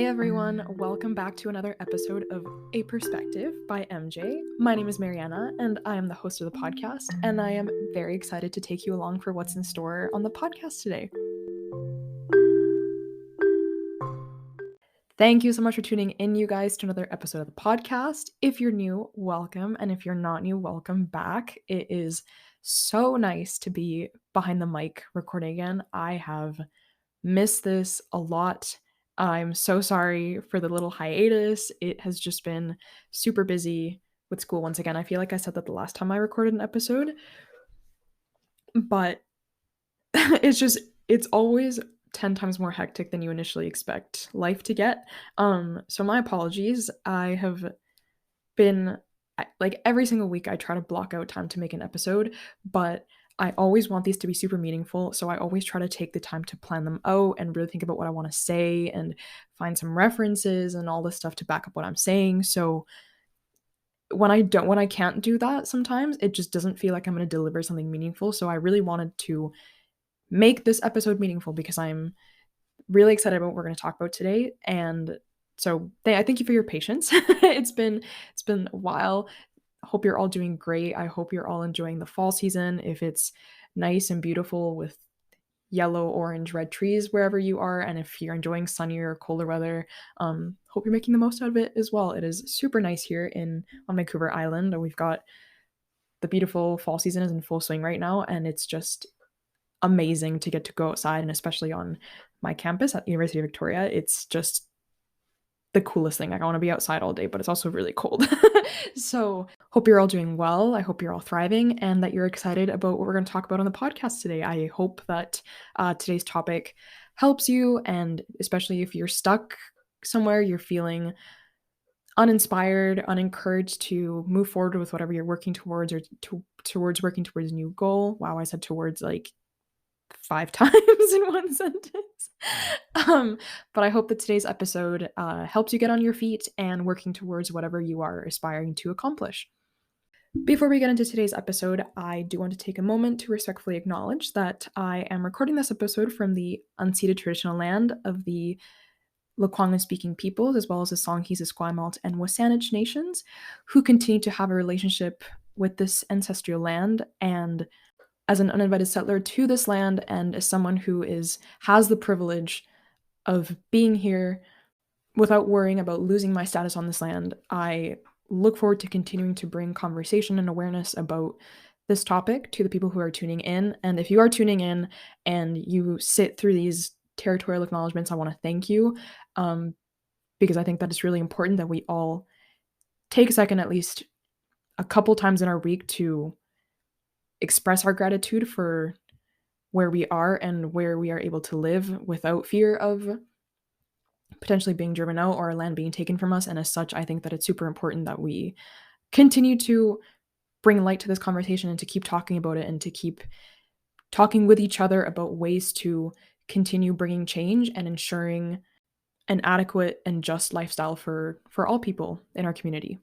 Hey everyone, welcome back to another episode of A Perspective by MJ. My name is Mariana and I am the host of the podcast, and I am very excited to take you along for what's in store on the podcast today. Thank you so much for tuning in, you guys, to another episode of the podcast. If you're new, welcome, and if you're not new, welcome back. It is so nice to be behind the mic recording again. I have missed this a lot. I'm so sorry for the little hiatus. It has just been super busy with school once again. I feel like I said that the last time I recorded an episode, but it's always 10 times more hectic than you initially expect life to get. So my apologies. I have been like every single week I try to block out time to make an episode, but I always want these to be super meaningful, so I always try to take the time to plan them out and really think about what I want to say and find some references and all this stuff to back up what I'm saying. So when I can't do that, sometimes it just doesn't feel like I'm going to deliver something meaningful. So I really wanted to make this episode meaningful because I'm really excited about what we're going to talk about today. And so I thank you for your patience. It's been a while. Hope you're all doing great. I hope you're all enjoying the fall season. If it's nice and beautiful with yellow, orange, red trees wherever you are, and if you're enjoying sunnier, colder weather, hope you're making the most out of it as well. It is super nice here on Vancouver Island, and we've got the beautiful fall season is in full swing right now, and it's just amazing to get to go outside, and especially on my campus at the University of Victoria, it's just the coolest thing. Like, I want to be outside all day, but it's also really cold. So hope you're all doing well. I hope you're all thriving and that you're excited about what we're going to talk about on the podcast today. I hope that today's topic helps you, and especially if you're stuck somewhere, you're feeling uninspired, unencouraged to move forward with whatever you're working towards, or towards working towards a new goal. Wow, I said towards like 5 times in one sentence. But I hope that today's episode helps you get on your feet and working towards whatever you are aspiring to accomplish. Before we get into today's episode, I do want to take a moment to respectfully acknowledge that I am recording this episode from the unceded traditional land of the Lekwungen-speaking peoples, as well as the Songhees, Esquimalt, and Wasanich nations, who continue to have a relationship with this ancestral land. And as an uninvited settler to this land, and as someone who has the privilege of being here without worrying about losing my status on this land, I look forward to continuing to bring conversation and awareness about this topic to the people who are tuning in. And if you are tuning in and you sit through these territorial acknowledgements, I want to thank you, because I think that it's really important that we all take a second, at least a couple times in our week, to express our gratitude for where we are and where we are able to live without fear of potentially being driven out or our land being taken from us. And as such, I think that it's super important that we continue to bring light to this conversation and to keep talking about it and to keep talking with each other about ways to continue bringing change and ensuring an adequate and just lifestyle for all people in our community.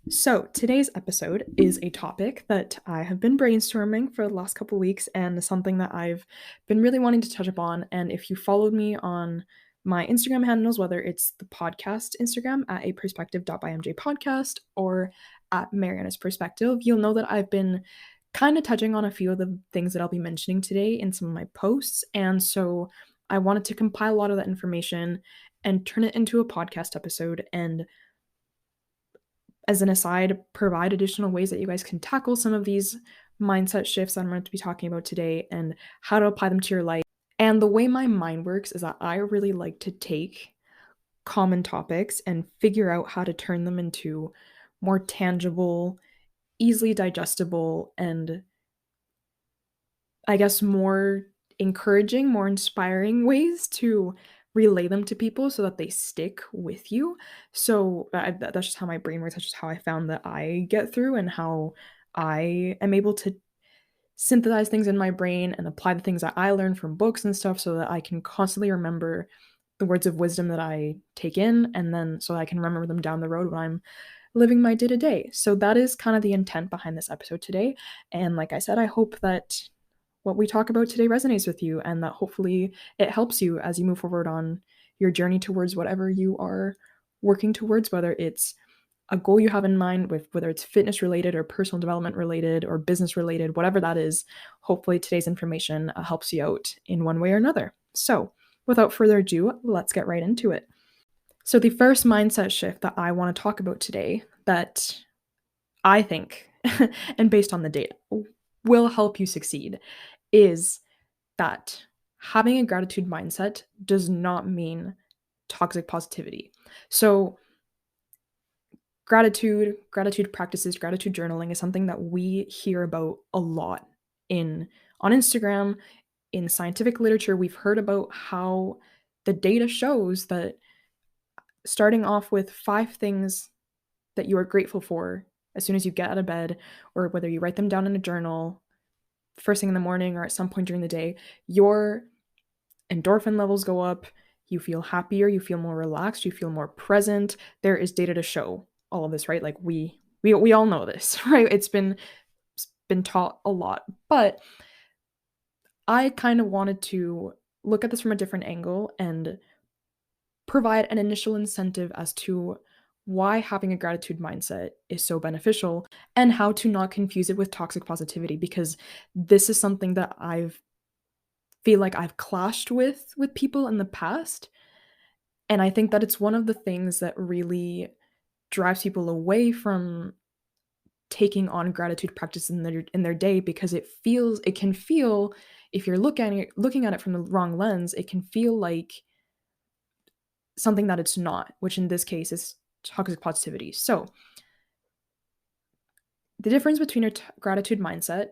So today's episode is a topic that I have been brainstorming for the last couple weeks, and something that I've been really wanting to touch upon. And if you followed me on my Instagram handles, whether it's the podcast Instagram at aperspective.bymjpodcast or at Mariana's Perspective, you'll know that I've been kind of touching on a few of the things that I'll be mentioning today in some of my posts. And so I wanted to compile a lot of that information and turn it into a podcast episode, and as an aside, provide additional ways that you guys can tackle some of these mindset shifts that I'm going to be talking about today and how to apply them to your life. And the way my mind works is that I really like to take common topics and figure out how to turn them into more tangible, easily digestible, and I guess more encouraging, more inspiring ways to relay them to people so that they stick with you. So that's just how my brain works. That's just how I found that I get through, and how I am able to synthesize things in my brain and apply the things that I learn from books and stuff, so that I can constantly remember the words of wisdom that I take in, and then so I can remember them down the road when I'm living my day-to-day. So that is kind of the intent behind this episode today. And like I said, I hope that what we talk about today resonates with you, and that hopefully it helps you as you move forward on your journey towards whatever you are working towards, whether it's a goal you have in mind, with whether it's fitness related or personal development related or business related, whatever that is. Hopefully today's information helps you out in one way or another. So without further ado, let's get right into it. So the first mindset shift that I want to talk about today, that I think, and based on the data, will help you succeed, is that having a gratitude mindset does not mean toxic positivity. So gratitude practices, gratitude journaling is something that we hear about a lot in on Instagram, in scientific literature. We've heard about how the data shows that starting off with 5 things that you are grateful for as soon as you get out of bed, or whether you write them down in a journal first thing in the morning or at some point during the day, your endorphin levels go up, you feel happier, you feel more relaxed, you feel more present. There is data to show all of this, right? Like we all know this, right? It's been taught a lot. But I kind of wanted to look at this from a different angle and provide an initial incentive as to why having a gratitude mindset is so beneficial and how to not confuse it with toxic positivity, because this is something that I've feel like I've clashed with people in the past, and I think that it's one of the things that really drives people away from taking on gratitude practice in their day, because it can feel, if you're looking at it from the wrong lens, it can feel like something that it's not, which in this case is toxic positivity. So the difference between a gratitude mindset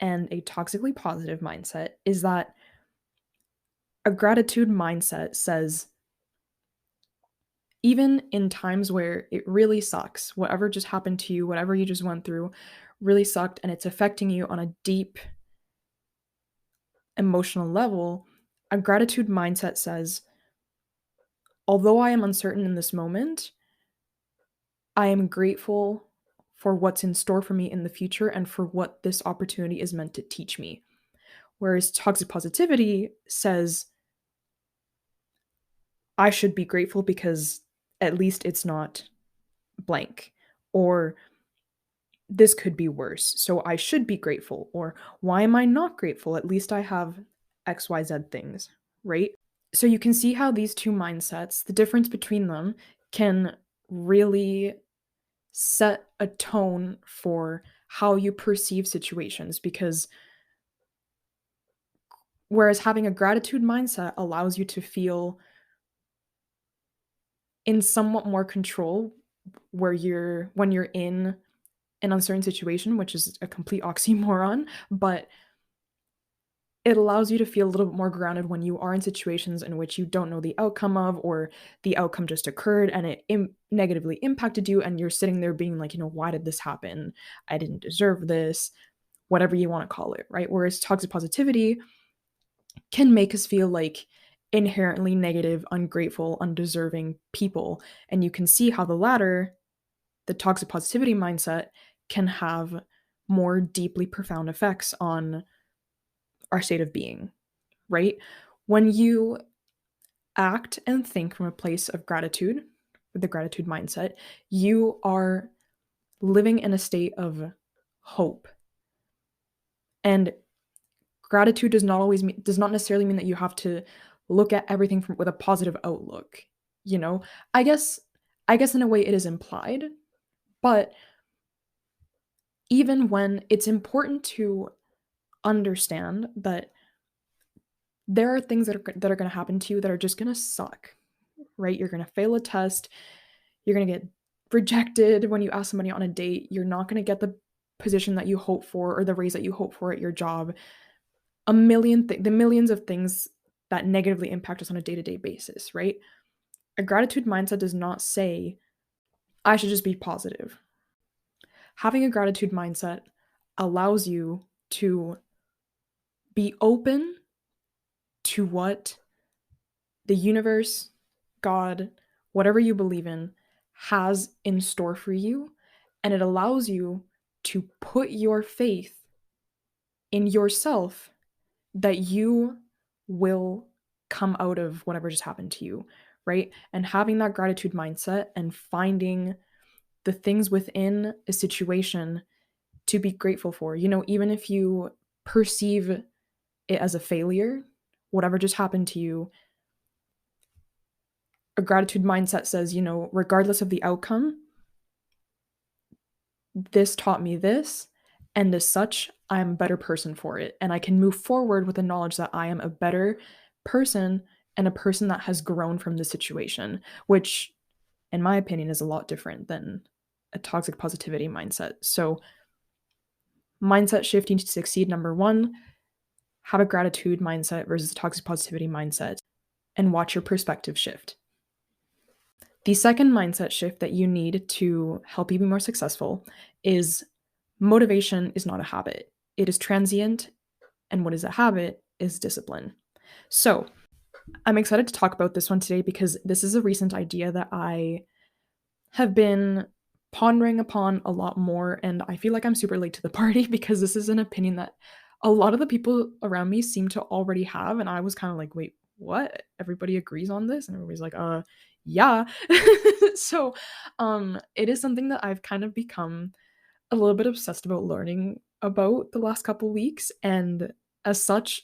and a toxically positive mindset is that a gratitude mindset says, even in times where it really sucks, whatever just happened to you, whatever you just went through really sucked and it's affecting you on a deep emotional level, a gratitude mindset says, although I am uncertain in this moment, I am grateful for what's in store for me in the future and for what this opportunity is meant to teach me. Whereas toxic positivity says, I should be grateful because at least it's not blank, or this could be worse, so I should be grateful, or why am I not grateful? At least I have XYZ things, right? So you can see how these two mindsets, the difference between them, can really set a tone for how you perceive situations, because whereas having a gratitude mindset allows you to feel in somewhat more control, where when you're in an uncertain situation, which is a complete oxymoron, but it allows you to feel a little bit more grounded when you are in situations in which you don't know the outcome of, or the outcome just occurred and it negatively impacted you, and you're sitting there being like, why did this happen? I didn't deserve this, whatever you want to call it, right? Whereas toxic positivity can make us feel like inherently negative, ungrateful, undeserving people. And you can see how the latter, the toxic positivity mindset, can have more deeply profound effects on our state of being, right? When you act and think from a place of gratitude, with the gratitude mindset, you are living in a state of hope. And gratitude does not necessarily mean that you have to look at everything with a positive outlook, you know? I guess in a way it is implied, but even when it's important to understand that there are things that are going to happen to you that are just going to suck, right? You're going to fail a test, you're going to get rejected when you ask somebody on a date, you're not going to get the position that you hope for or the raise that you hope for at your job. The millions of things that negatively impact us on a day-to-day basis, right? A gratitude mindset does not say, I should just be positive. Having a gratitude mindset allows you to be open to what the universe, God, whatever you believe in, has in store for you. And it allows you to put your faith in yourself that you will come out of whatever just happened to you, right? And having that gratitude mindset and finding the things within a situation to be grateful for. Even if you perceive it as a failure, whatever just happened to you, a gratitude mindset says, regardless of the outcome, this taught me this. And as such, I'm a better person for it. And I can move forward with the knowledge that I am a better person and a person that has grown from the situation, which, in my opinion, is a lot different than a toxic positivity mindset. So, mindset shifting to succeed, number one, have a gratitude mindset versus a toxic positivity mindset, and watch your perspective shift. The second mindset shift that you need to help you be more successful is motivation is not a habit. It is transient, and what is a habit is discipline. So, I'm excited to talk about this one today because this is a recent idea that I have been pondering upon a lot more, and I feel like I'm super late to the party because this is an opinion that a lot of the people around me seem to already have, and I was kind of like, wait, what? Everybody agrees on this? And everybody's like, yeah. So, it is something that I've kind of become a little bit obsessed about learning about the last couple weeks, and as such,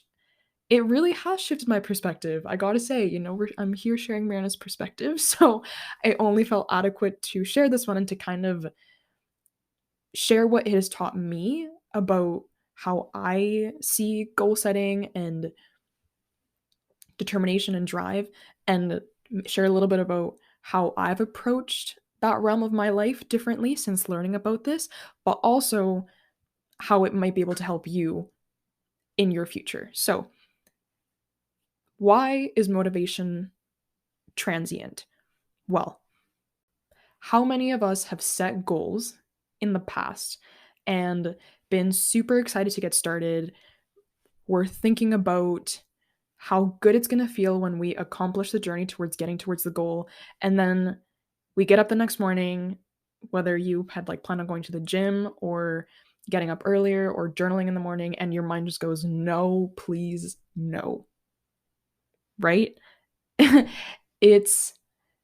it really has shifted my perspective. I gotta say, I'm here sharing Mariana's perspective, so I only felt adequate to share this one and to kind of share what it has taught me about how I see goal setting and determination and drive, and share a little bit about how I've approached that realm of my life differently since learning about this, but also how it might be able to help you in your future. So, why is motivation transient? Well, how many of us have set goals in the past and been super excited to get started? We're thinking about how good it's going to feel when we accomplish the journey towards getting towards the goal. And then we get up the next morning, whether you had like planned on going to the gym or getting up earlier or journaling in the morning, and your mind just goes, no, please, no. Right? It's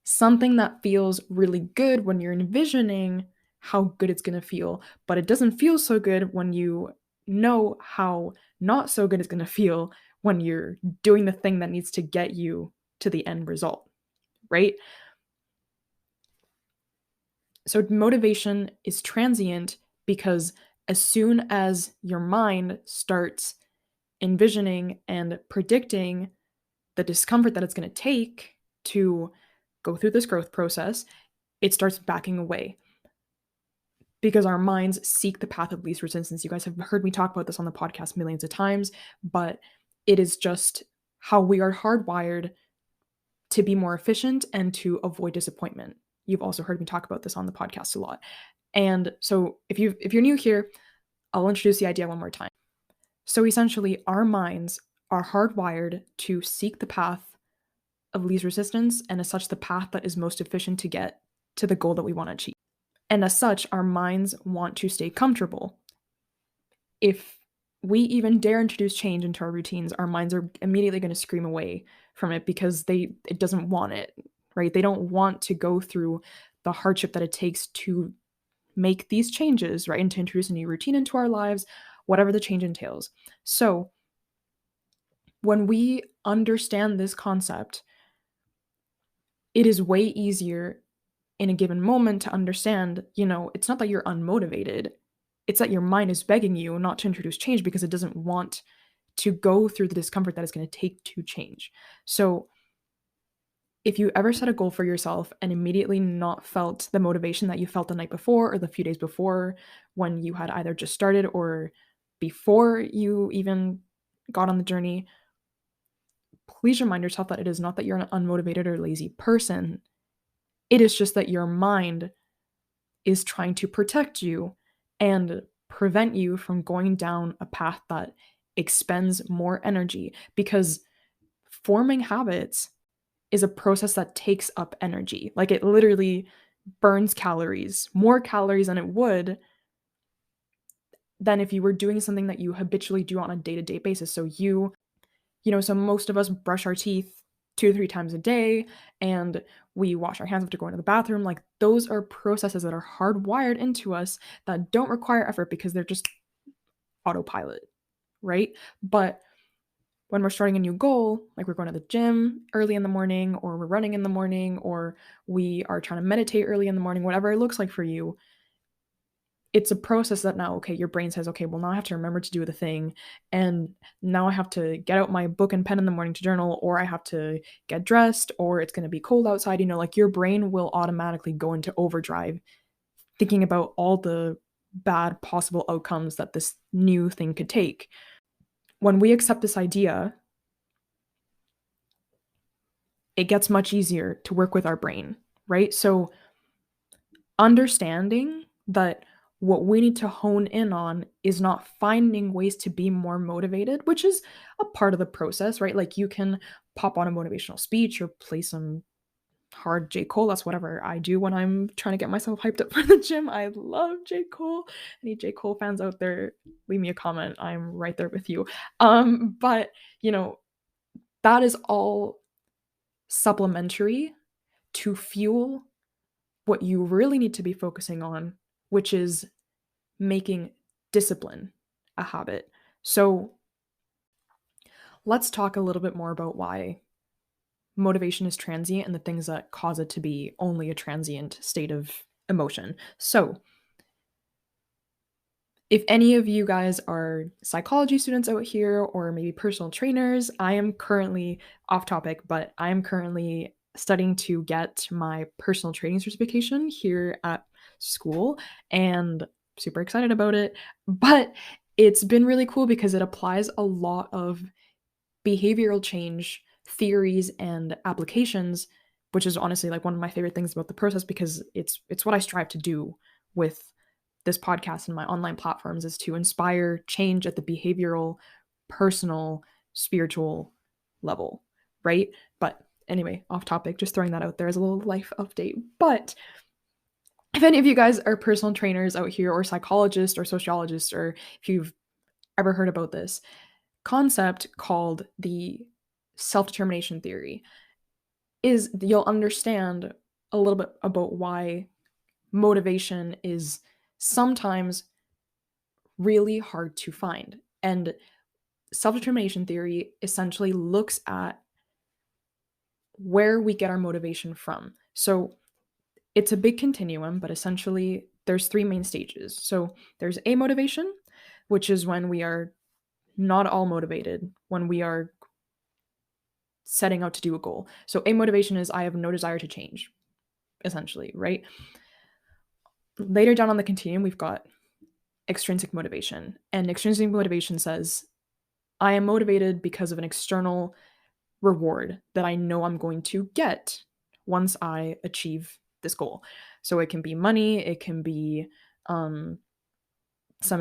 something that feels really good when you're envisioning how good it's going to feel, but it doesn't feel so good when you know how not so good it's going to feel when you're doing the thing that needs to get you to the end result, right? So motivation is transient because as soon as your mind starts envisioning and predicting the discomfort that it's going to take to go through this growth process, it starts backing away because our minds seek the path of least resistance. You guys have heard me talk about this on the podcast millions of times, but it is just how we are hardwired to be more efficient and to avoid disappointment. You've also heard me talk about this on the podcast a lot. And so if you're new here, I'll introduce the idea one more time. So essentially, our minds are hardwired to seek the path of least resistance, and as such, the path that is most efficient to get to the goal that we want to achieve. And as such, our minds want to stay comfortable. If we even dare introduce change into our routines, our minds are immediately going to scream away from it because it doesn't want it, right? They don't want to go through the hardship that it takes to make these changes, right? And to introduce a new routine into our lives, whatever the change entails. So when we understand this concept, it is way easier in a given moment to understand, it's not that you're unmotivated. It's that your mind is begging you not to introduce change because it doesn't want to go through the discomfort that it's going to take to change. So if you ever set a goal for yourself and immediately not felt the motivation that you felt the night before or the few days before when you had either just started or before you even got on the journey, please remind yourself that it is not that you're an unmotivated or lazy person. It is just that your mind is trying to protect you and prevent you from going down a path that expends more energy, because forming habits is a process that takes up energy. Like, it literally burns calories, more calories than it would than if you were doing something that you habitually do on a day-to-day basis. So so most of us brush our teeth 2 to 3 times a day, and we wash our hands after going to the bathroom. Like, those are processes that are hardwired into us that don't require effort because they're just autopilot, right? But when we're starting a new goal, like we're going to the gym early in the morning, or we're running in the morning, or we are trying to meditate early in the morning, whatever it looks like for you, it's a process that now, okay, your brain says, okay, well, now I have to remember to do the thing. And now I have to get out my book and pen in the morning to journal, or I have to get dressed, or it's going to be cold outside. Like, your brain will automatically go into overdrive thinking about all the bad possible outcomes that this new thing could take. When we accept this idea, it gets much easier to work with our brain, right? So, understanding that what we need to hone in on is not finding ways to be more motivated, which is a part of the process, right? Like, you can pop on a motivational speech or play some hard J. Cole. That's whatever I do when I'm trying to get myself hyped up for the gym. I love J. Cole. Any J. Cole fans out there, leave me a comment. I'm right there with you. But that is all supplementary to fuel what you really need to be focusing on, which is making discipline a habit. So let's talk a little bit more about why motivation is transient and the things that cause it to be only a transient state of emotion. So, if any of you guys are psychology students out here, or maybe personal trainers, I am currently off topic, but I am currently studying to get my personal training certification here at school, and super excited about it. But it's been really cool because it applies a lot of behavioral change theories and applications, which is honestly like one of my favorite things about the process, because it's what I strive to do with this podcast and my online platforms, is to inspire change at the behavioral, personal, spiritual level, right? But anyway, off topic, just throwing that out there as a little life update. But if any of you guys are personal trainers out here, or psychologists or sociologists, or if you've ever heard about this concept called the self-determination theory, is you'll understand a little bit about why motivation is sometimes really hard to find. And self-determination theory essentially looks at where we get our motivation from. So it's a big continuum, but essentially there's 3 main stages. So there's amotivation, which is when we are not all motivated, when we are setting out to do a goal. So amotivation is I have no desire to change, essentially, right? Later down on the continuum, we've got extrinsic motivation. And extrinsic motivation says, I am motivated because of an external reward that I know I'm going to get once I achieve this goal. So it can be money, it can be some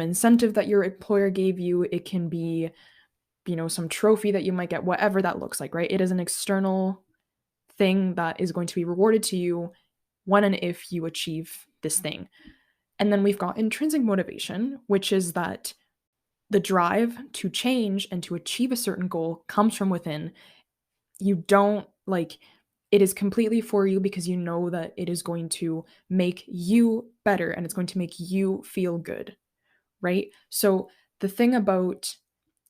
incentive that your employer gave you, it can be, some trophy that you might get, whatever that looks like, right? It is an external thing that is going to be rewarded to you when and if you achieve this thing. And then we've got intrinsic motivation, which is that the drive to change and to achieve a certain goal comes from within. You don't it is completely for you because you know that it is going to make you better and it's going to make you feel good, right? So the thing about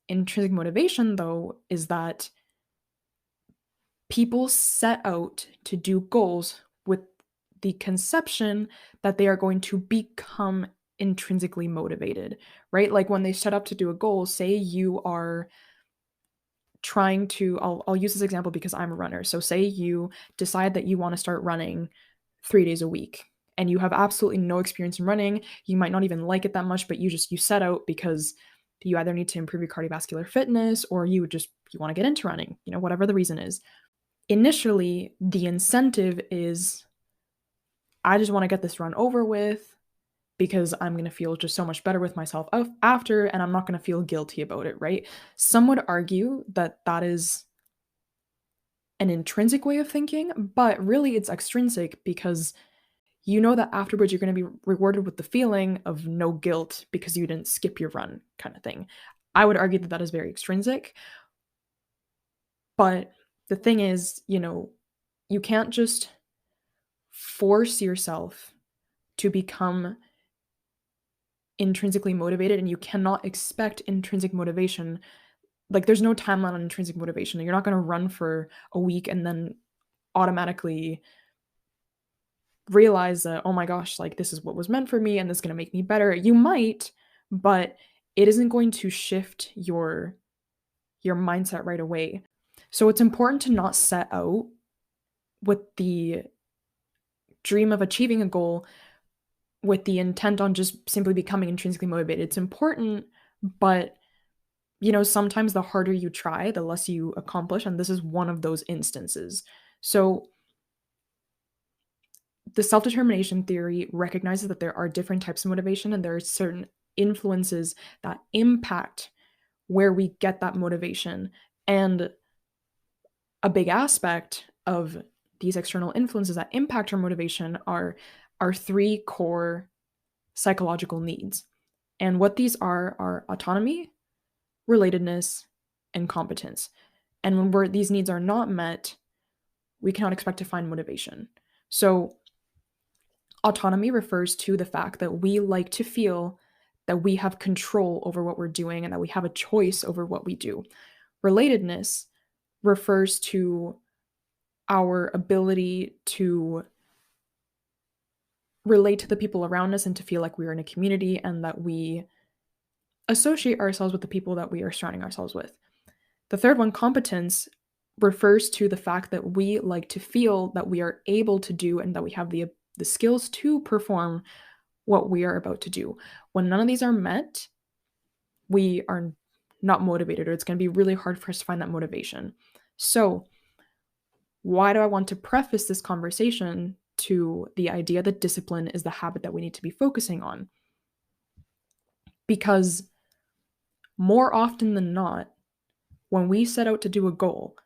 intrinsic motivation, though, is that people set out to do goals with the conception that they are going to become intrinsically motivated, right? Like, when they set up to do a goal, say you are trying to, I'll use this example because I'm a runner. So say you decide that you want to start running 3 days a week, and you have absolutely no experience in running. You might not even like it that much, but you set out because you either need to improve your cardiovascular fitness, or you want to get into running, whatever the reason is. Initially, the incentive is, I just want to get this run over with because I'm going to feel just so much better with myself after, and I'm not going to feel guilty about it, right? Some would argue that that is an intrinsic way of thinking, but really it's extrinsic, because you know that afterwards you're going to be rewarded with the feeling of no guilt because you didn't skip your run, kind of thing. I would argue that that is very extrinsic, but the thing is, you can't just force yourself to become intrinsically motivated, and you cannot expect intrinsic motivation. Like, there's no timeline on intrinsic motivation. You're not going to run for a week and then automatically realize that, oh my gosh, like this is what was meant for me and this is going to make me better. You might, but it isn't going to shift your mindset right away. So it's important to not set out with the dream of achieving a goal with the intent on just simply becoming intrinsically motivated. It's important, but sometimes the harder you try, the less you accomplish, and this is one of those instances. So the self-determination theory recognizes that there are different types of motivation, and there are certain influences that impact where we get that motivation. And a big aspect of these external influences that impact our motivation are our three core psychological needs. And what these are autonomy, relatedness, and competence. And when these needs are not met, we cannot expect to find motivation. So autonomy refers to the fact that we like to feel that we have control over what we're doing and that we have a choice over what we do. Relatedness refers to our ability to relate to the people around us and to feel like we're in a community and that we associate ourselves with the people that we are surrounding ourselves with. The third one, competence, refers to the fact that we like to feel that we are able to do and that we have the skills to perform what we are about to do. When none of these are met, we are not motivated, or it's going to be really hard for us to find that motivation. So, why do I want to preface this conversation to the idea that discipline is the habit that we need to be focusing on? Because more often than not, when we set out to do a goal,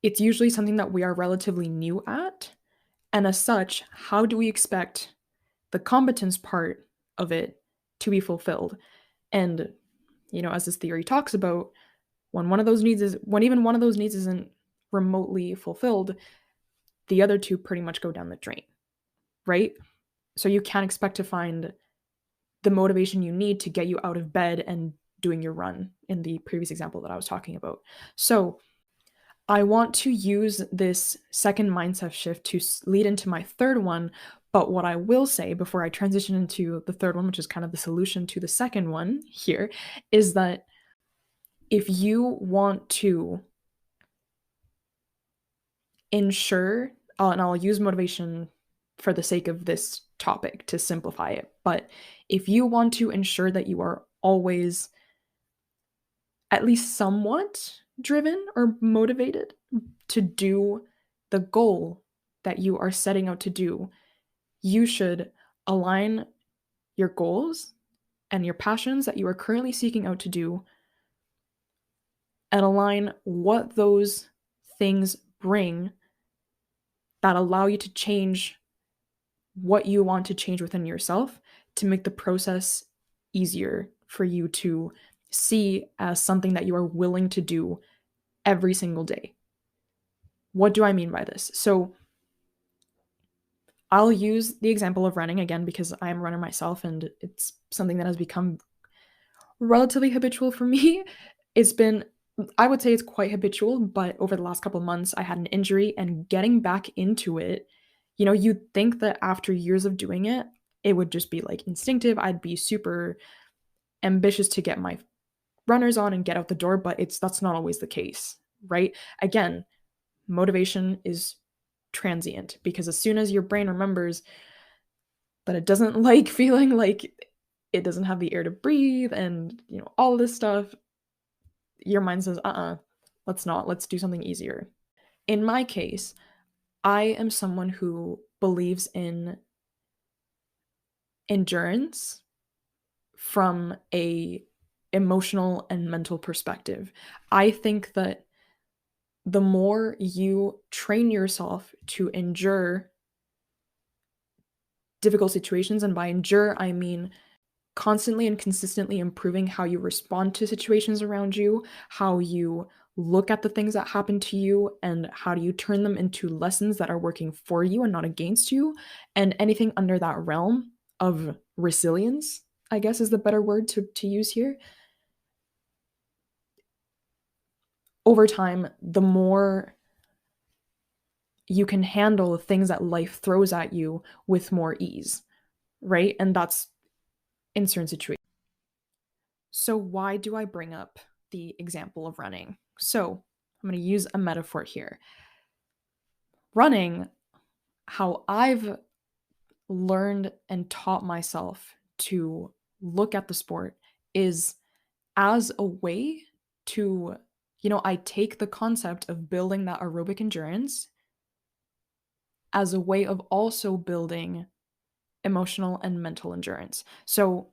it's usually something that we are relatively new at. And as such, how do we expect the competence part of it to be fulfilled? And, as this theory talks about, when even one of those needs isn't remotely fulfilled, the other two pretty much go down the drain, right? So you can't expect to find the motivation you need to get you out of bed and doing your run in the previous example that I was talking about. So I want to use this second mindset shift to lead into my third one. But what I will say before I transition into the third one, which is kind of the solution to the second one here, is that if you want to ensure, and I'll use motivation for the sake of this topic to simplify it, but if you want to ensure that you are always at least somewhat driven or motivated to do the goal that you are setting out to do, you should align your goals and your passions that you are currently seeking out to do and align what those things bring that allow you to change what you want to change within yourself to make the process easier for you to see as something that you are willing to do every single day. What do I mean by this? So I'll use the example of running again because I am a runner myself and it's something that has become relatively habitual for me. I would say it's quite habitual, but over the last couple of months, I had an injury and getting back into it, you'd think that after years of doing it, it would just be like instinctive. I'd be super ambitious to get my runners on and get out the door, but that's not always the case, right? Again, motivation is transient because as soon as your brain remembers that it doesn't like feeling like it doesn't have the air to breathe and, all of this stuff, your mind says, let's do something easier. In my case, I am someone who believes in endurance from a emotional and mental perspective. I think that the more you train yourself to endure difficult situations, and by endure, I mean constantly and consistently improving how you respond to situations around you, how you look at the things that happen to you and how do you turn them into lessons that are working for you and not against you. And anything under that realm of resilience, I guess is the better word to use here. Over time, the more you can handle the things that life throws at you with more ease, right? And that's in certain situations. So, why do I bring up the example of running? So, I'm going to use a metaphor here. Running, how I've learned and taught myself to look at the sport is as a way to, I take the concept of building that aerobic endurance as a way of also building emotional and mental endurance. So,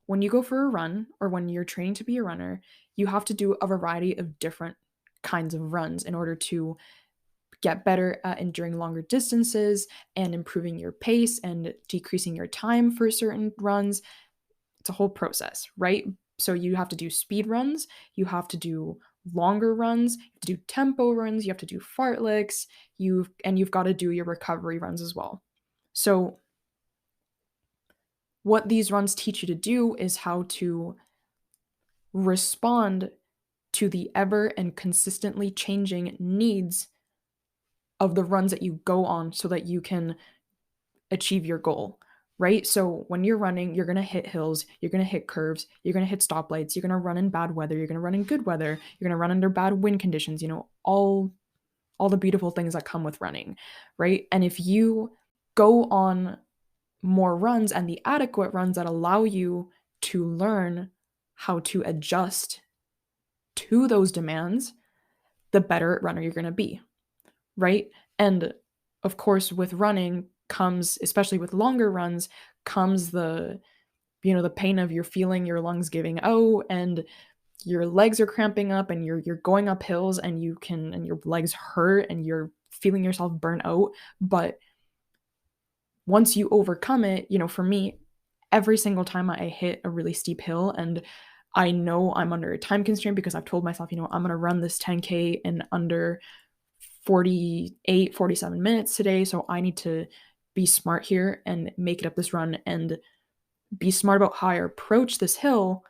when you go for a run or when you're training to be a runner, you have to do a variety of different kinds of runs in order to get better at enduring longer distances and improving your pace and decreasing your time for certain runs. It's a whole process, right? So you have to do speed runs, you have to do longer runs, you have to do tempo runs, you have to do fartleks, you've got to do your recovery runs as well. So what these runs teach you to do is how to respond to the ever and consistently changing needs of the runs that you go on so that you can achieve your goal, right? So when you're running, you're going to hit hills, you're going to hit curves, you're going to hit stoplights, you're going to run in bad weather, you're going to run in good weather, you're going to run under bad wind conditions, all the beautiful things that come with running, right? And if you go on more runs and the adequate runs that allow you to learn how to adjust to those demands, the better runner you're going to be, right? And of course, with running comes, especially with longer runs, comes the pain of you're feeling your lungs giving out and your legs are cramping up and you're going up hills and your legs hurt and you're feeling yourself burn out. But once you overcome it, for me, every single time I hit a really steep hill and I know I'm under a time constraint because I've told myself, I'm going to run this 10K in under 47 minutes today. So I need to be smart here and make it up this run and be smart about how I approach this hill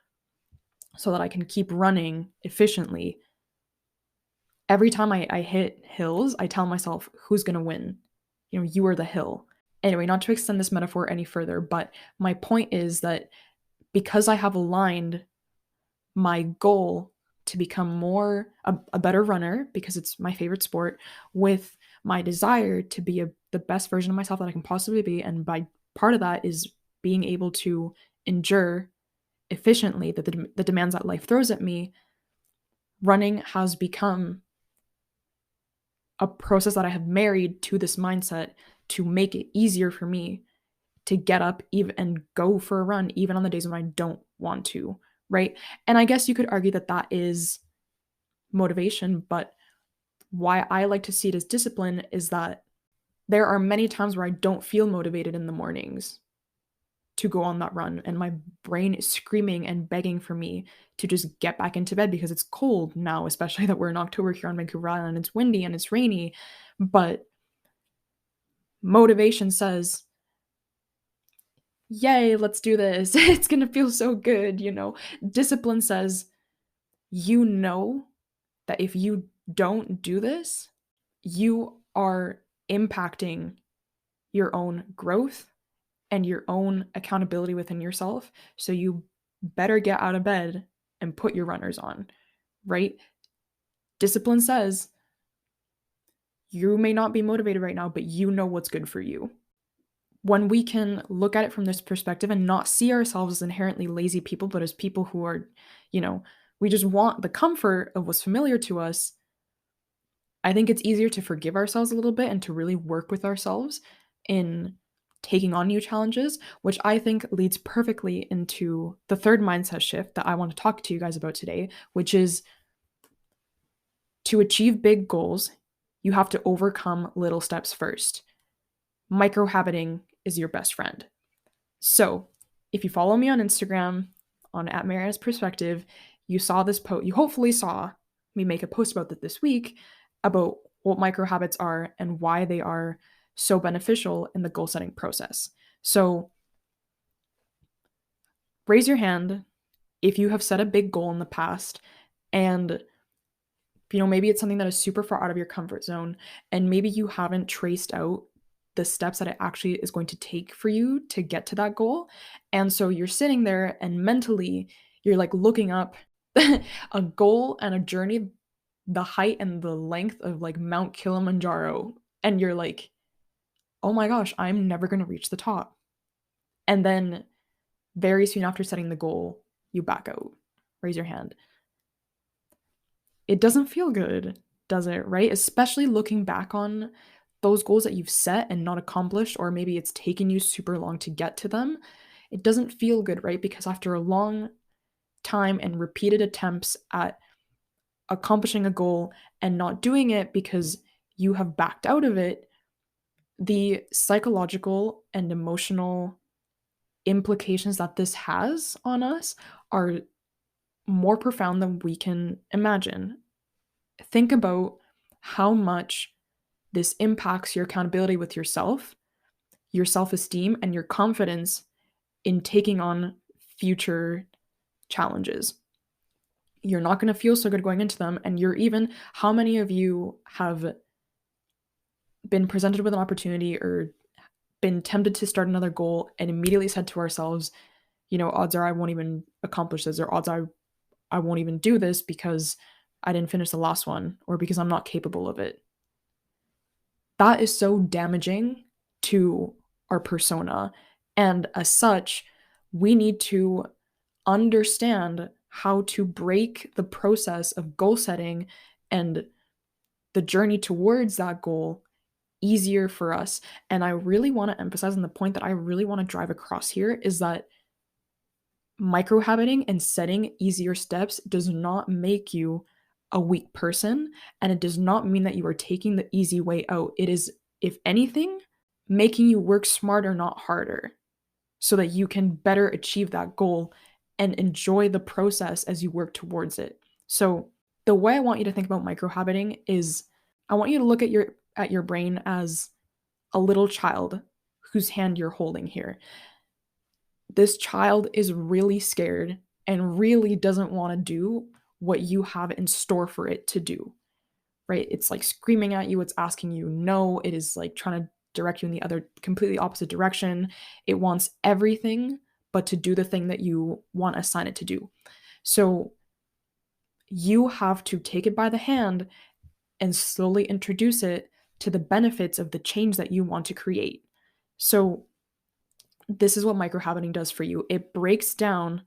so that I can keep running efficiently. Every time I hit hills, I tell myself, who's going to win? You are the hill. Anyway, not to extend this metaphor any further, but my point is that because I have aligned my goal to become a better runner, because it's my favorite sport, with my desire to be the best version of myself that I can possibly be, and by part of that is being able to endure efficiently the demands that life throws at me, running has become a process that I have married to this mindset to make it easier for me to get up even and go for a run even on the days when I don't want to, right? And I guess you could argue that that is motivation, but why I like to see it as discipline is that there are many times where I don't feel motivated in the mornings to go on that run and my brain is screaming and begging for me to just get back into bed because it's cold now, especially that we're in October here on Vancouver Island. It's windy and it's rainy, but motivation says, yay, let's do this. It's going to feel so good, Discipline says, that if you don't do this, you are impacting your own growth and your own accountability within yourself. So you better get out of bed and put your runners on, right? Discipline says you may not be motivated right now, but you know what's good for you. When we can look at it from this perspective and not see ourselves as inherently lazy people, but as people who are, we just want the comfort of what's familiar to us, I think it's easier to forgive ourselves a little bit and to really work with ourselves in taking on new challenges, which I think leads perfectly into the third mindset shift that I want to talk to you guys about today, which is to achieve big goals, you have to overcome little steps first. Micro-habiting is your best friend. So if you follow me on Instagram on @Mariana's Perspective, you saw this post. You hopefully saw me make a post about that this week about what micro habits are and why they are so beneficial in the goal setting process. So raise your hand if you have set a big goal in the past and maybe it's something that is super far out of your comfort zone and maybe you haven't traced out the steps that it actually is going to take for you to get to that goal. And so you're sitting there and mentally you're like looking up a goal and a journey, the height and the length of like Mount Kilimanjaro. And you're like, oh my gosh, I'm never going to reach the top. And then very soon after setting the goal, you back out. Raise your hand. It doesn't feel good, does it? Right? Especially looking back on those goals that you've set and not accomplished, or maybe it's taken you super long to get to them. It doesn't feel good, right? Because after a long time and repeated attempts at accomplishing a goal and not doing it because you have backed out of it, the psychological and emotional implications that this has on us are more profound than we can imagine. Think about how much this impacts your accountability with yourself, your self esteem, and your confidence in taking on future challenges. You're not going to feel so good going into them. And how many of you have been presented with an opportunity or been tempted to start another goal and immediately said to ourselves, odds are I won't even accomplish this, or odds are I won't even do this because I didn't finish the last one or because I'm not capable of it. That is so damaging to our persona. And as such, we need to understand how to break the process of goal setting and the journey towards that goal easier for us. And I really want to emphasize, and the point that I really want to drive across here is that microhabiting and setting easier steps does not make you a weak person, and it does not mean that you are taking the easy way out. It is, if anything, making you work smarter, not harder, so that you can better achieve that goal and enjoy the process as you work towards it. So the way I want you to think about microhabiting is I want you to look at your brain as a little child whose hand you're holding here. This child is really scared and really doesn't want to do what you have in store for it to do, right? It's like screaming at you, it's asking you no, it is like trying to direct you in the other completely opposite direction. It wants everything but to do the thing that you want to assign it to do. So you have to take it by the hand and slowly introduce it to the benefits of the change that you want to create. So this is what microhabiting does for you. It breaks down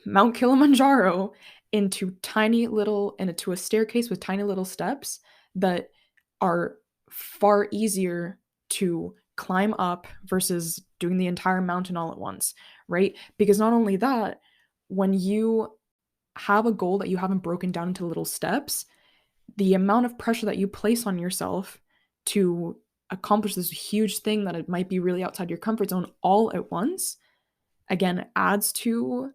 Mount Kilimanjaro into a staircase with tiny little steps that are far easier to climb up versus doing the entire mountain all at once, right? Because not only that, when you have a goal that you haven't broken down into little steps, the amount of pressure that you place on yourself to accomplish this huge thing that it might be really outside your comfort zone all at once, again, adds to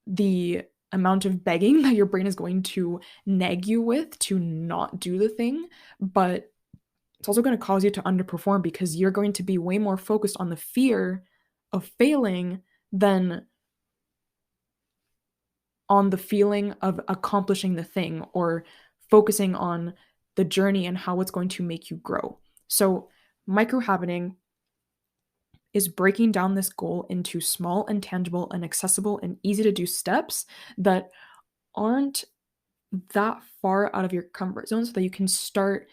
the amount of begging that your brain is going to nag you with to not do the thing, but it's also going to cause you to underperform because you're going to be way more focused on the fear of failing than on the feeling of accomplishing the thing or focusing on the journey and how it's going to make you grow. So, microhabiting is breaking down this goal into small and tangible and accessible and easy to do steps that aren't that far out of your comfort zone so that you can start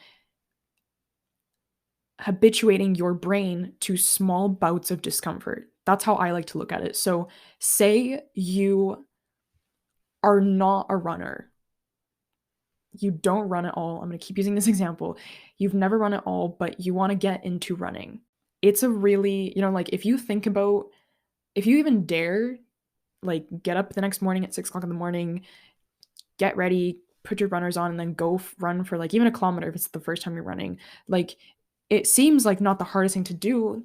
habituating your brain to small bouts of discomfort. That's how I like to look at it. So, say you are not a runner. You don't run at all. I'm going to keep using this example. You've never run at all, but you want to get into running. It's a really, like if you even dare, like get up the next morning at 6 o'clock in the morning, get ready, put your runners on, and then go run for like even a kilometer if it's the first time you're running. Like it seems like not the hardest thing to do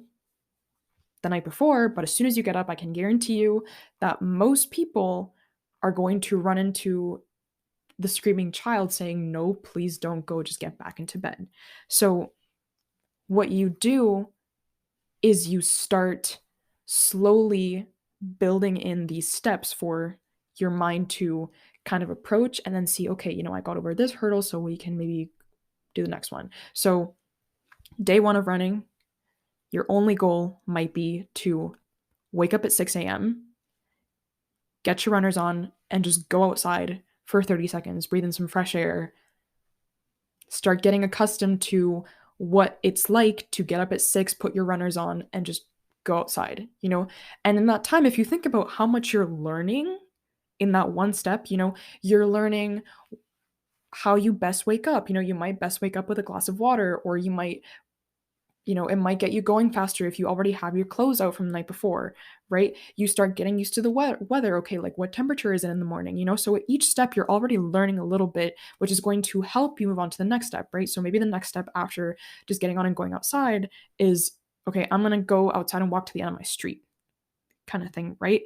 the night before, but as soon as you get up, I can guarantee you that most people are going to run into the screaming child saying, no, please don't go, just get back into bed. So, what you do is you start slowly building in these steps for your mind to kind of approach and then see, okay, I got over this hurdle, so we can maybe do the next one. So, day one of running, your only goal might be to wake up at 6 a.m., get your runners on, and just go outside for 30 seconds, breathe in some fresh air, start getting accustomed to what it's like to get up at 6, put your runners on, and just go outside. And in that time, if you think about how much you're learning in that one step, you're learning how you best wake up. You might best wake up with a glass of water, or it might get you going faster if you already have your clothes out from the night before, right? You start getting used to the weather. Okay, like what temperature is it in the morning? So at each step, you're already learning a little bit, which is going to help you move on to the next step, right? So maybe the next step after just getting on and going outside is, okay, I'm going to go outside and walk to the end of my street, kind of thing, right?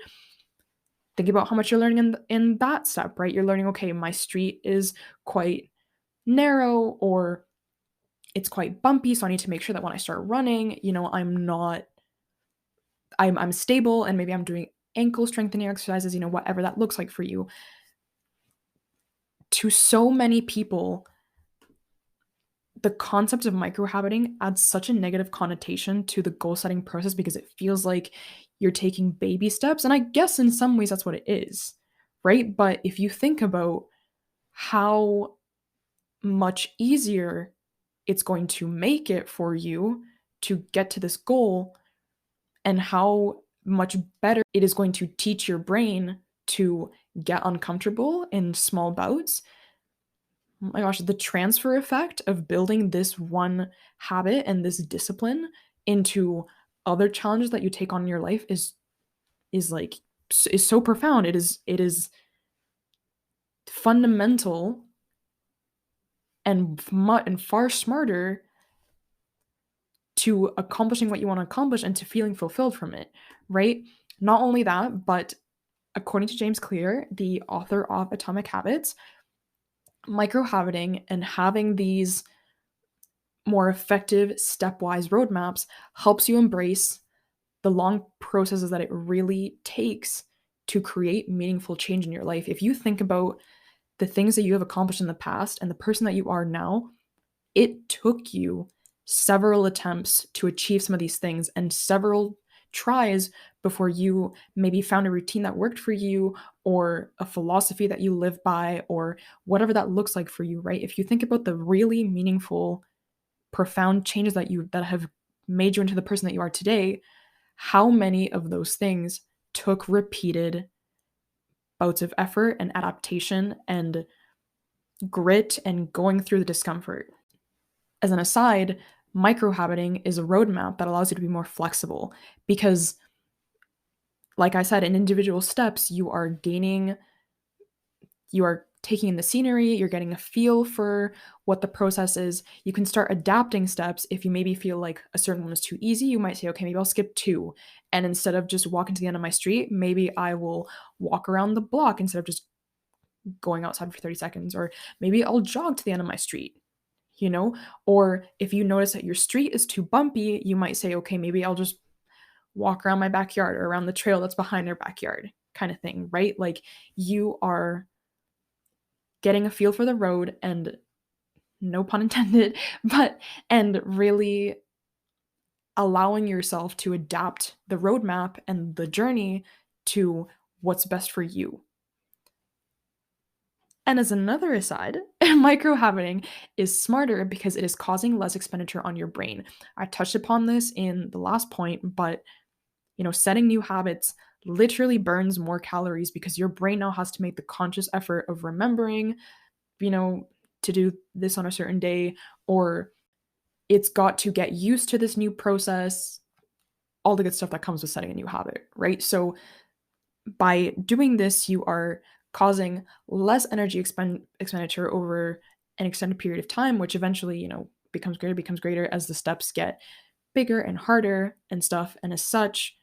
Think about how much you're learning in that step, right? You're learning, okay, my street is quite narrow, or it's quite bumpy, so I need to make sure that when I start running, I'm stable, and maybe I'm doing ankle strengthening exercises, whatever that looks like for you. To so many people, the concept of microhabiting adds such a negative connotation to the goal setting process because it feels like you're taking baby steps. And I guess in some ways that's what it is, right? But if you think about how much easier it's going to make it for you to get to this goal, and how much better it is going to teach your brain to get uncomfortable in small bouts. Oh my gosh, the transfer effect of building this one habit and this discipline into other challenges that you take on in your life is so profound. It is fundamental and far smarter to accomplishing what you want to accomplish and to feeling fulfilled from it, right? Not only that, but according to James Clear, the author of Atomic Habits, microhabiting and having these more effective stepwise roadmaps helps you embrace the long processes that it really takes to create meaningful change in your life. If you think about the things that you have accomplished in the past and the person that you are now, it took you several attempts to achieve some of these things and several tries before you maybe found a routine that worked for you, or a philosophy that you live by, or whatever that looks like for you, right? If you think about the really meaningful, profound changes that have made you into the person that you are today, how many of those things took repeated bouts of effort and adaptation and grit and going through the discomfort. As an aside, microhabiting is a roadmap that allows you to be more flexible because, like I said, in individual steps, you are taking in the scenery, you're getting a feel for what the process is. You can start adapting steps. If you maybe feel like a certain one is too easy, you might say, okay, maybe I'll skip 2. And instead of just walking to the end of my street, maybe I will walk around the block instead of just going outside for 30 seconds. Or maybe I'll jog to the end of my street. Or if you notice that your street is too bumpy, you might say, okay, maybe I'll just walk around my backyard or around the trail that's behind our backyard, kind of thing, right? Like, you are getting a feel for the road, and no pun intended, and really allowing yourself to adapt the roadmap and the journey to what's best for you. And as another aside, microhabiting is smarter because it is causing less expenditure on your brain. I touched upon this in the last point, but setting new habits literally burns more calories because your brain now has to make the conscious effort of remembering, to do this on a certain day, or it's got to get used to this new process, all the good stuff that comes with setting a new habit, right? So by doing this, you are causing less energy expenditure over an extended period of time, which eventually, becomes greater as the steps get bigger and harder and stuff. And as such,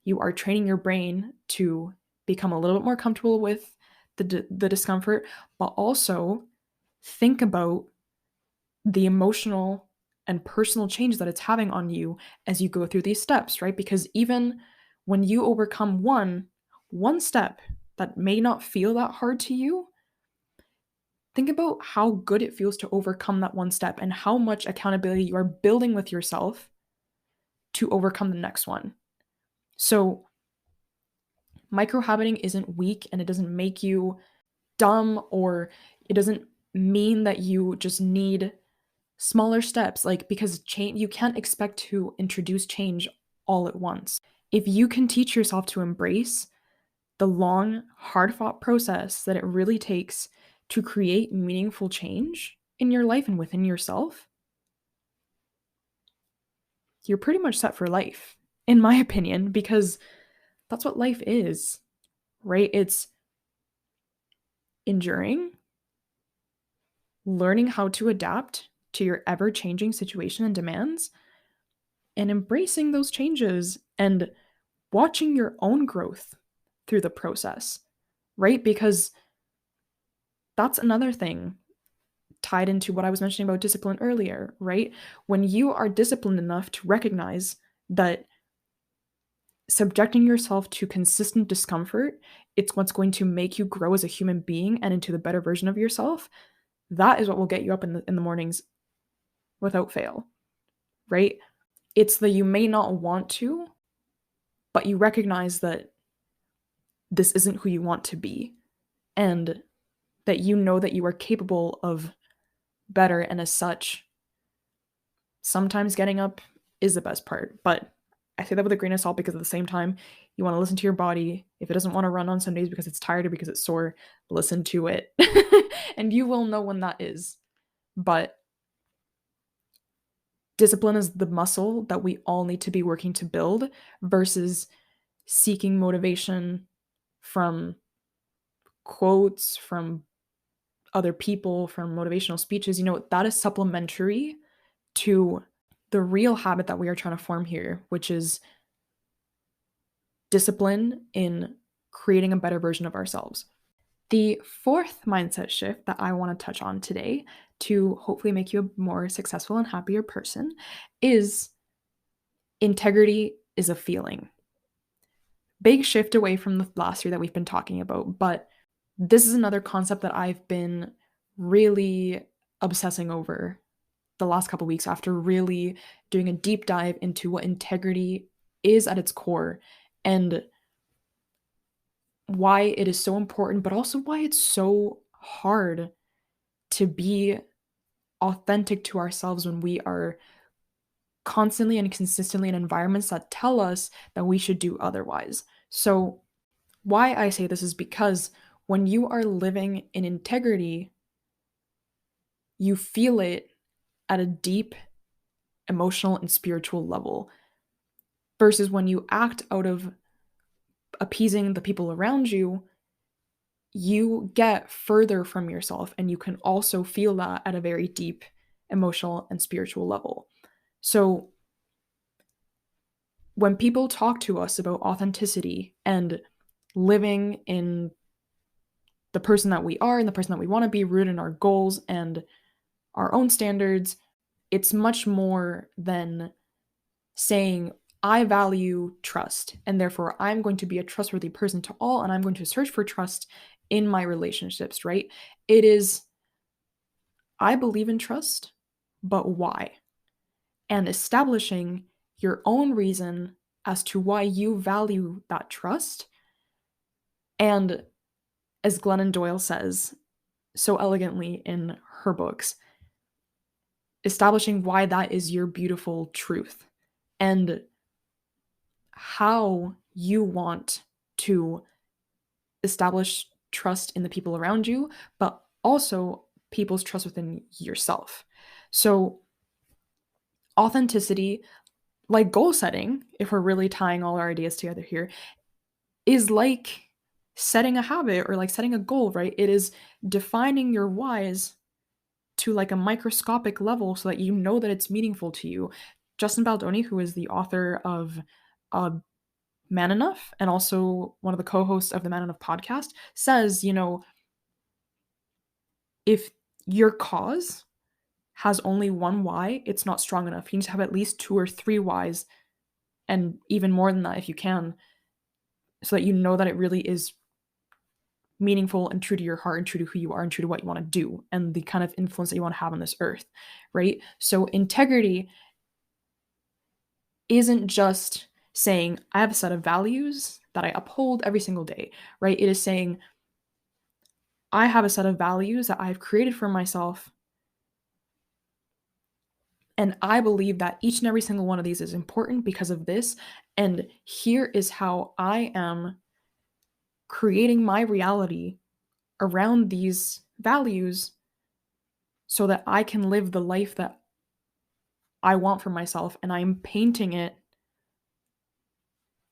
you are training your brain to become a little bit more comfortable with the discomfort, but also think about the emotional and personal change that it's having on you as you go through these steps, right? Because even when you overcome one step that may not feel that hard to you, think about how good it feels to overcome that one step and how much accountability you are building with yourself to overcome the next one. So, micro habiting isn't weak and it doesn't make you dumb, or it doesn't mean that you just need smaller steps, like, because change, you can't expect to introduce change all at once. If you can teach yourself to embrace the long, hard fought process that it really takes to create meaningful change in your life and within yourself, you're pretty much set for life, in my opinion, because that's what life is, right? It's enduring, learning how to adapt to your ever changing situation and demands, and embracing those changes and watching your own growth through the process, right? Because that's another thing tied into what I was mentioning about discipline earlier, right? When you are disciplined enough to recognize that subjecting yourself to consistent discomfort, it's what's going to make you grow as a human being and into the better version of yourself, that is what will get you up in the mornings without fail, right? It's the you may not want to, but you recognize that this isn't who you want to be, and that you know that you are capable of better, and as such, sometimes getting up is the best part. But I say that with a grain of salt because at the same time, you want to listen to your body. If it doesn't want to run on some days because it's tired or because it's sore, listen to it. And you will know when that is. But discipline is the muscle that we all need to be working to build versus seeking motivation from quotes, from other people, from motivational speeches. That is supplementary to the real habit that we are trying to form here, which is discipline in creating a better version of ourselves. The fourth mindset shift that I want to touch on today to hopefully make you a more successful and happier person is integrity is a feeling. Big shift away from the last year that we've been talking about, but this is another concept that I've been really obsessing over the last couple weeks after really doing a deep dive into what integrity is at its core and why it is so important, but also why it's so hard to be authentic to ourselves when we are constantly and consistently in environments that tell us that we should do otherwise. So, why I say this is because when you are living in integrity, you feel it at a deep emotional and spiritual level, versus when you act out of appeasing the people around you, you get further from yourself and you can also feel that at a very deep emotional and spiritual level. So when people talk to us about authenticity and living in the person that we are and the person that we want to be, rooted in our goals and our own standards, it's much more than saying, I value trust, and therefore I'm going to be a trustworthy person to all, and I'm going to search for trust in my relationships, right? It is, I believe in trust, but why? And establishing your own reason as to why you value that trust. And as Glennon Doyle says so elegantly in her books, establishing why that is your beautiful truth and how you want to establish trust in the people around you, but also people's trust within yourself. So, authenticity, like goal setting, if we're really tying all our ideas together here, is like setting a habit or like setting a goal, right? It is defining your whys to like a microscopic level so that you know that it's meaningful to you. Justin Baldoni, who is the author of Man Enough and also one of the co-hosts of the Man Enough podcast says, if your cause has only one why, it's not strong enough. You need to have at least 2 or 3 whys, and even more than that if you can, so that you know that it really is meaningful and true to your heart and true to who you are and true to what you want to do and the kind of influence that you want to have on this earth, right? So integrity isn't just saying, I have a set of values that I uphold every single day, right? It is saying, I have a set of values that I've created for myself, and I believe that each and every single one of these is important because of this. And here is how I am creating my reality around these values so that I can live the life that I want for myself. And I'm painting it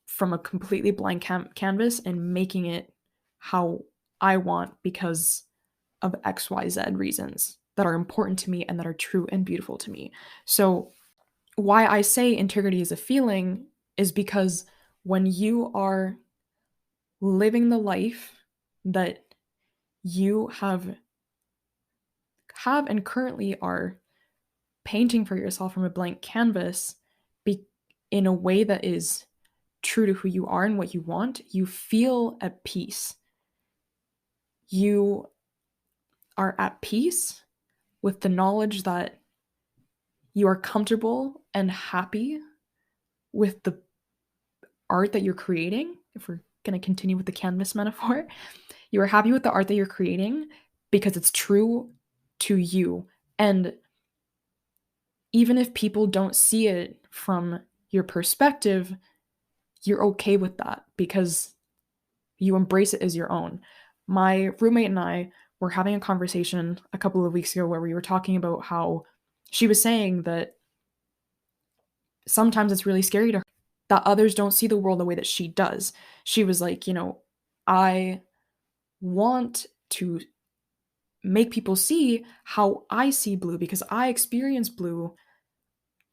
from a completely blank canvas and making it how I want because of XYZ reasons that are important to me and that are true and beautiful to me. So, why I say integrity is a feeling is because when you are living the life that you have and currently are painting for yourself from a blank canvas, be, in a way that is true to who you are and what you want, you feel at peace. You are at peace with the knowledge that you are comfortable and happy with the art that you're creating. If we're going to continue with the canvas metaphor, you are happy with the art that you're creating because it's true to you. And even if people don't see it from your perspective, you're okay with that because you embrace it as your own. My roommate and I were having a conversation a couple of weeks ago where we were talking about how she was saying that sometimes it's really scary to her that others don't see the world the way that she does. She was like, I want to make people see how I see blue because I experience blue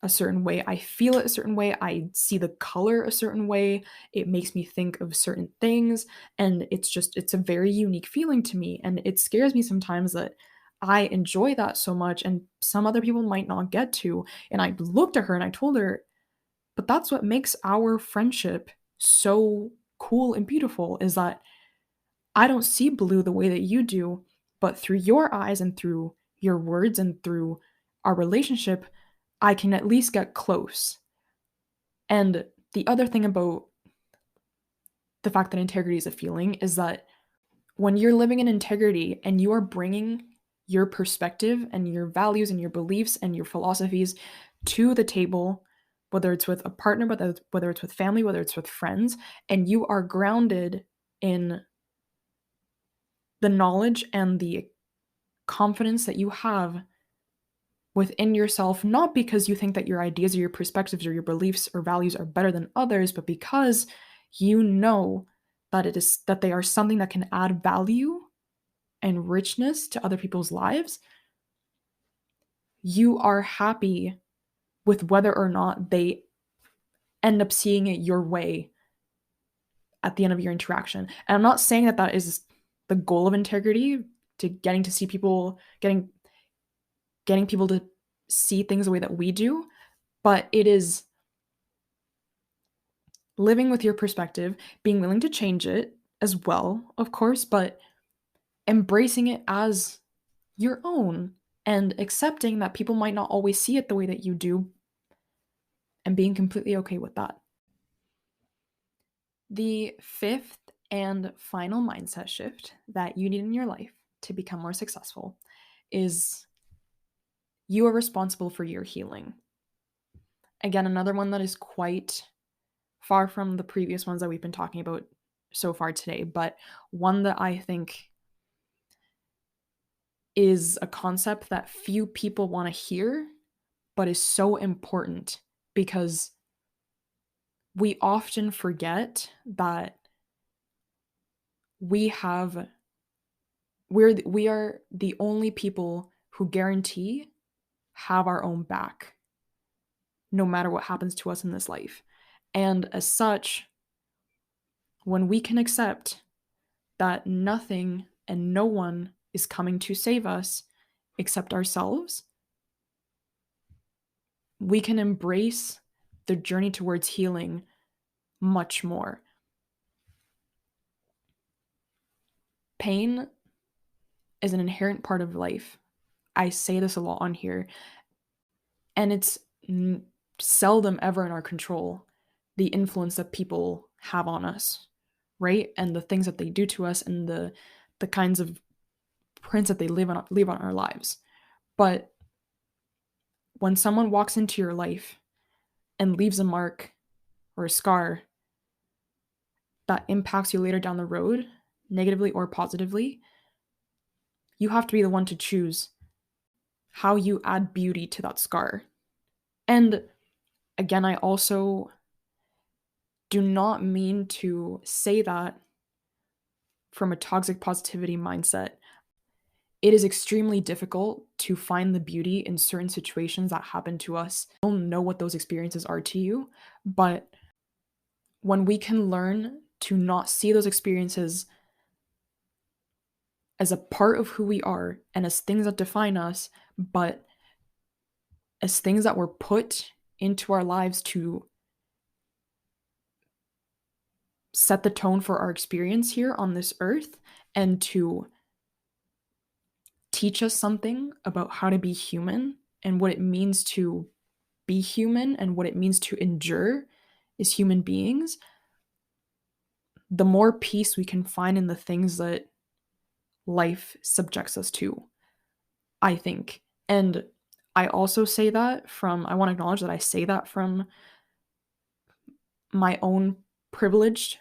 a certain way. I feel it a certain way. I see the color a certain way. It makes me think of certain things. And it's a very unique feeling to me. And it scares me sometimes that I enjoy that so much and some other people might not get to. And I looked at her and I told her, but that's what makes our friendship so cool and beautiful is that I don't see blue the way that you do, but through your eyes and through your words and through our relationship, I can at least get close. And the other thing about the fact that integrity is a feeling is that when you're living in integrity and you are bringing your perspective and your values and your beliefs and your philosophies to the table, whether it's with a partner, whether it's with family, whether it's with friends, and you are grounded in the knowledge and the confidence that you have within yourself, not because you think that your ideas or your perspectives or your beliefs or values are better than others, but because you know that they are something that can add value and richness to other people's lives, you are happy with whether or not they end up seeing it your way at the end of your interaction. And I'm not saying that that is the goal of integrity, to getting to see people, getting people to see things the way that we do, but it is living with your perspective, being willing to change it as well, of course, but embracing it as your own and accepting that people might not always see it the way that you do and being completely okay with that. The fifth and final mindset shift that you need in your life to become more successful is you are responsible for your healing. Again, another one that is quite far from the previous ones that we've been talking about so far today, but one that I think is a concept that few people want to hear, but is so important because we often forget that we have we are the only people who guarantee have our own back no matter what happens to us in this life. And as such, when we can accept that nothing and no one is coming to save us except ourselves, we can embrace the journey towards healing much more. Pain is an inherent part of life. I say this a lot on here, and it's seldom ever in our control, the influence that people have on us, right? And the things that they do to us, and the kinds of prints that they leave on our lives. But when someone walks into your life and leaves a mark or a scar that impacts you later down the road, negatively or positively, you have to be the one to choose how you add beauty to that scar. And again, I also do not mean to say that from a toxic positivity mindset. It is extremely difficult to find the beauty in certain situations that happen to us. I don't know what those experiences are to you, but when we can learn to not see those experiences as a part of who we are and as things that define us, but as things that were put into our lives to set the tone for our experience here on this earth and to teach us something about how to be human and what it means to be human and what it means to endure as human beings, the more peace we can find in the things that life subjects us to, I think. And I also say that I want to acknowledge that I say that from my own privileged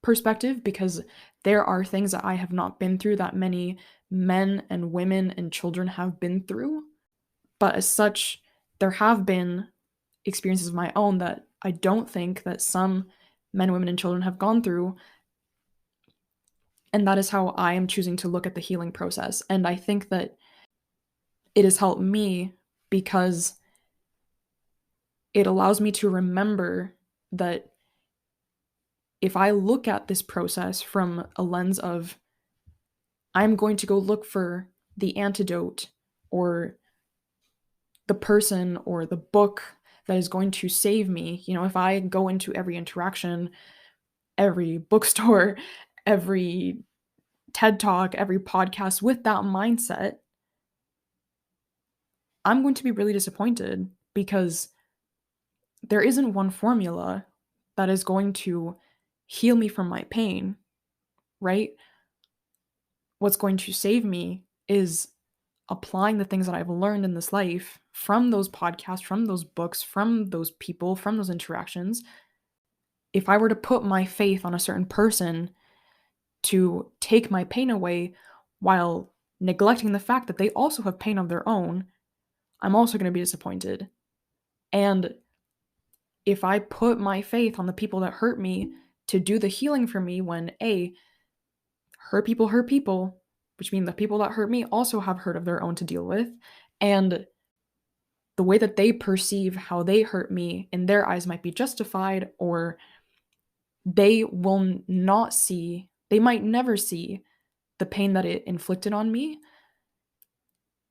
perspective, because there are things that I have not been through that many men and women and children have been through. But as such, there have been experiences of my own that I don't think that some men, women, and children have gone through. And that is how I am choosing to look at the healing process. And I think that it has helped me because it allows me to remember that if I look at this process from a lens of, I'm going to go look for the antidote or the person or the book that is going to save me, if I go into every interaction, every bookstore, every TED Talk, every podcast with that mindset, I'm going to be really disappointed because there isn't one formula that is going to heal me from my pain, right? What's going to save me is applying the things that I've learned in this life from those podcasts, from those books, from those people, from those interactions. If I were to put my faith on a certain person to take my pain away while neglecting the fact that they also have pain of their own, I'm also going to be disappointed. And if I put my faith on the people that hurt me to do the healing for me, when hurt people, which means the people that hurt me also have hurt of their own to deal with, and the way that they perceive how they hurt me in their eyes might be justified, or they might never see the pain that it inflicted on me.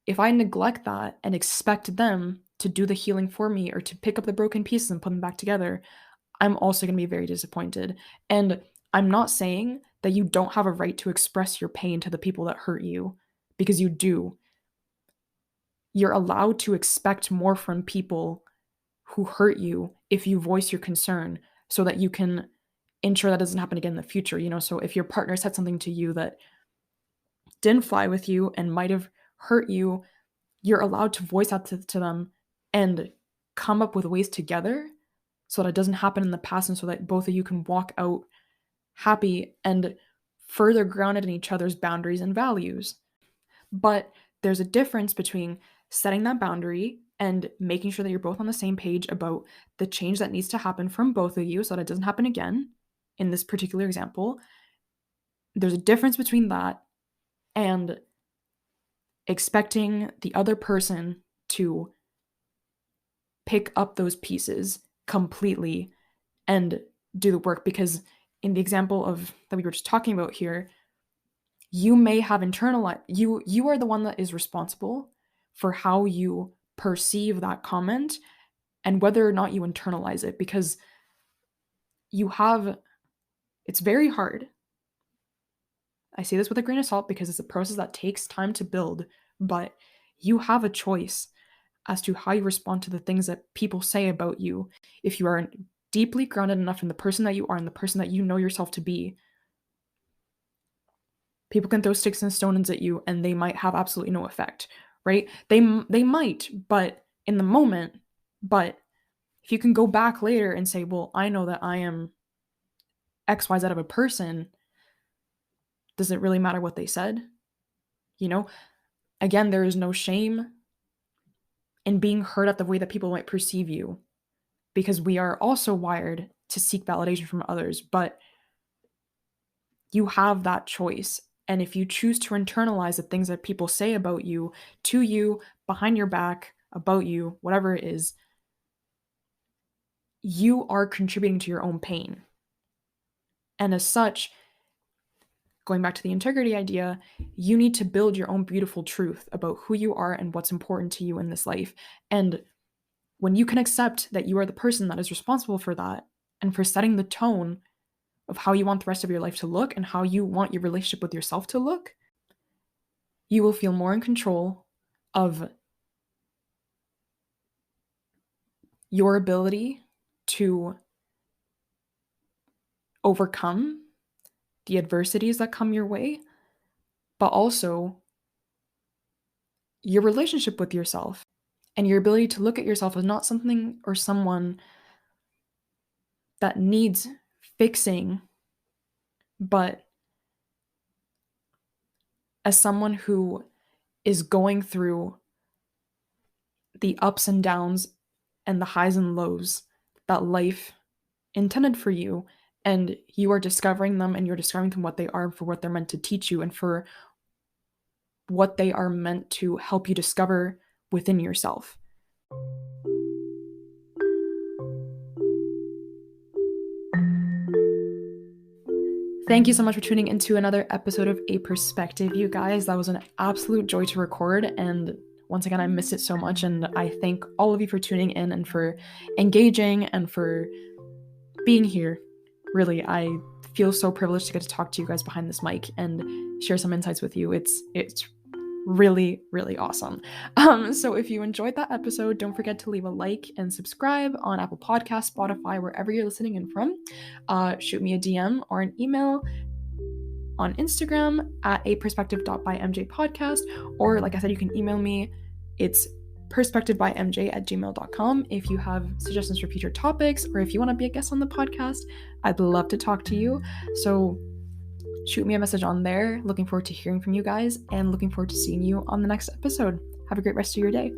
If I neglect that and expect them to do the healing for me or to pick up the broken pieces and put them back together, I'm also going to be very disappointed. And I'm not saying that you don't have a right to express your pain to the people that hurt you, because you do. You're allowed to expect more from people who hurt you if you voice your concern, so that you can ensure that doesn't happen again in the future. So if your partner said something to you that didn't fly with you and might have hurt you, you're allowed to voice that to them and come up with ways together so that it doesn't happen in the past, and so that both of you can walk out happy and further grounded in each other's boundaries and values. But there's a difference between setting that boundary and making sure that you're both on the same page about the change that needs to happen from both of you so that it doesn't happen again in this particular example. There's a difference between that and expecting the other person to pick up those pieces completely and do the work, because in the example of that we were just talking about here, you may have internalized, you are the one that is responsible for how you perceive that comment and whether or not you internalize it, because you have, it's very hard. I say this with a grain of salt because it's a process that takes time to build, but you have a choice as to how you respond to the things that people say about you. If you are deeply grounded enough in the person that you are and the person that you know yourself to be, people can throw sticks and stones at you and they might have absolutely no effect, right? They might, but in the moment, but if you can go back later and say, well, I know that I am XYZ of a person, does it really matter what they said? You know, again, there is no shame in being hurt at the way that people might perceive you, because we are also wired to seek validation from others, but you have that choice. And if you choose to internalize the things that people say about you, to you, behind your back, about you, whatever it is, you are contributing to your own pain. And as such, going back to the integrity idea, you need to build your own beautiful truth about who you are and what's important to you in this life. And when you can accept that you are the person that is responsible for that and for setting the tone of how you want the rest of your life to look and how you want your relationship with yourself to look, you will feel more in control of your ability to overcome the adversities that come your way, but also your relationship with yourself and your ability to look at yourself as not something or someone that needs fixing, but as someone who is going through the ups and downs and the highs and lows that life intended for you, and you are discovering them, and you're discovering them what they are for what they're meant to teach you and for what they are meant to help you discover within yourself. Thank you so much for tuning into another episode of A Perspective, you guys. That was an absolute joy to record, and once again, I missed it so much, and I thank all of you for tuning in and for engaging and for being here. Really, I feel so privileged to get to talk to you guys behind this mic and share some insights with you. It's really, really awesome. So if you enjoyed that episode, don't forget to leave a like and subscribe on Apple Podcasts, Spotify, wherever you're listening in from. Shoot me a DM or an email on Instagram at aperspective.bymjpodcast, or like I said, you can email me. It's perspectivebymj@gmail.com if you have suggestions for future topics, or if you want to be a guest on the podcast. I'd love to talk to you. So shoot me a message on there. Looking forward to hearing from you guys and looking forward to seeing you on the next episode. Have a great rest of your day.